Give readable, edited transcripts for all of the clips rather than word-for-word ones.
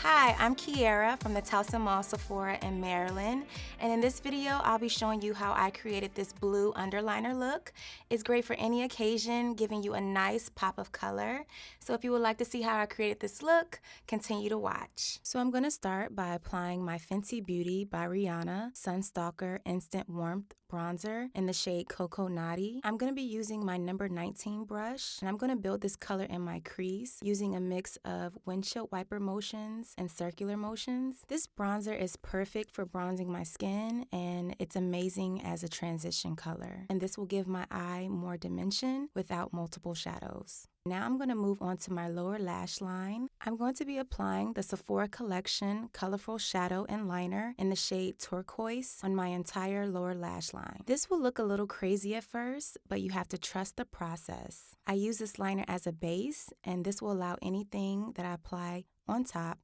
Hi, I'm Keirra from the Towson Mall Sephora in Maryland, and in this video I'll be showing you how I created this blue underliner look. It's great for any occasion, giving you a nice pop of color. So if you would like to see how I created this look, continue to watch. So I'm going to start by applying my Fenty Beauty by Rihanna Sunstalker Instant Warmth bronzer in the shade Cocoa Naughty. I'm going to be using my number 19 brush, and I'm going to build this color in my crease using a mix of windshield wiper motions and circular motions. This bronzer is perfect for bronzing my skin, and it's amazing as a transition color. And this will give my eye more dimension without multiple shadows. Now I'm going to move on to my lower lash line. I'm going to be applying the Sephora Collection Colorful Shadow and Liner in the shade Turquoise on my entire lower lash line. This will look a little crazy at first, but you have to trust the process. I use this liner as a base, and this will allow anything that I apply on top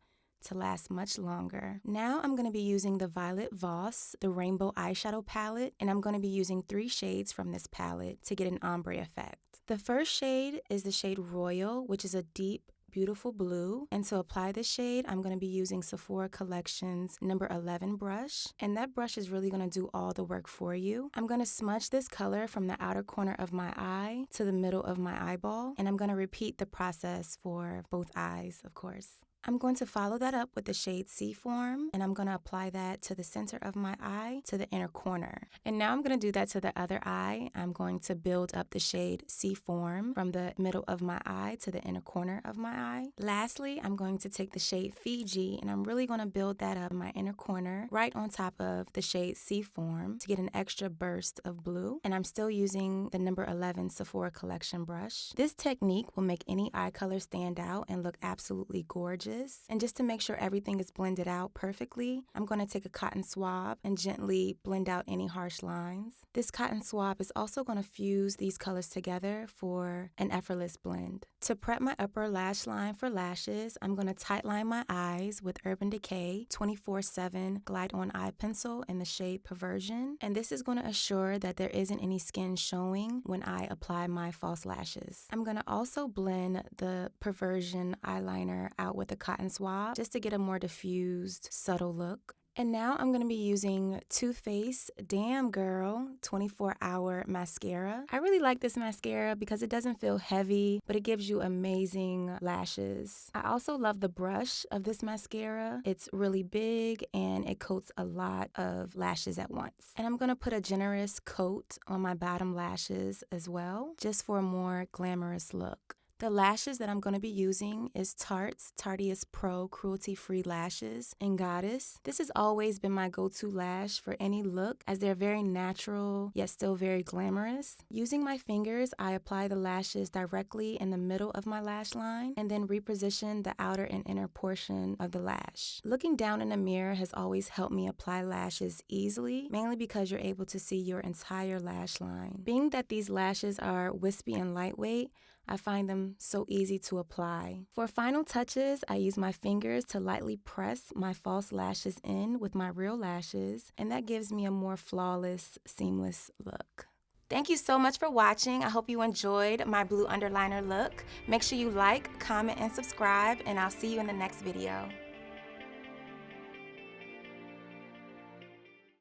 to last much longer. Now I'm going to be using the Violet Voss, the Rainbow Eyeshadow Palette, and I'm going to be using 3 shades from this palette to get an ombre effect. The first shade is the shade Royal, which is a deep, beautiful blue. And to apply this shade, I'm going to be using Sephora Collection's number 11 brush. And that brush is really going to do all the work for you. I'm going to smudge this color from the outer corner of my eye to the middle of my eyeball. And I'm going to repeat the process for both eyes, of course. I'm going to follow that up with the shade Seaform, and I'm going to apply that to the center of my eye to the inner corner. And now I'm going to do that to the other eye. I'm going to build up the shade Seaform from the middle of my eye to the inner corner of my eye. Lastly, I'm going to take the shade Fiji, and I'm really going to build that up in my inner corner right on top of the shade Seaform to get an extra burst of blue. And I'm still using the number 11 Sephora Collection brush. This technique will make any eye color stand out and look absolutely gorgeous. And just to make sure everything is blended out perfectly, I'm going to take a cotton swab and gently blend out any harsh lines. This cotton swab is also going to fuse these colors together for an effortless blend. To prep my upper lash line for lashes, I'm going to tightline my eyes with Urban Decay 24/7 Glide On Eye Pencil in the shade Perversion. And this is going to assure that there isn't any skin showing when I apply my false lashes. I'm going to also blend the Perversion eyeliner out with a cotton swab just to get a more diffused, subtle look. And now I'm going to be using Too Faced Damn Girl 24-Hour Mascara. I really like this mascara because it doesn't feel heavy, but it gives you amazing lashes. I also love the brush of this mascara. It's really big and it coats a lot of lashes at once. And I'm going to put a generous coat on my bottom lashes as well, just for a more glamorous look. The lashes that I'm going to be using is Tarte's Tarteist Pro Cruelty-Free Lashes in Goddess. This has always been my go-to lash for any look, as they're very natural yet still very glamorous. Using my fingers, I apply the lashes directly in the middle of my lash line and then reposition the outer and inner portion of the lash. Looking down in a mirror has always helped me apply lashes easily, mainly because you're able to see your entire lash line. Being that these lashes are wispy and lightweight, I find them so easy to apply. For final touches, I use my fingers to lightly press my false lashes in with my real lashes, and that gives me a more flawless, seamless look. Thank you so much for watching. I hope you enjoyed my blue underliner look. Make sure you like, comment, and subscribe, and I'll see you in the next video.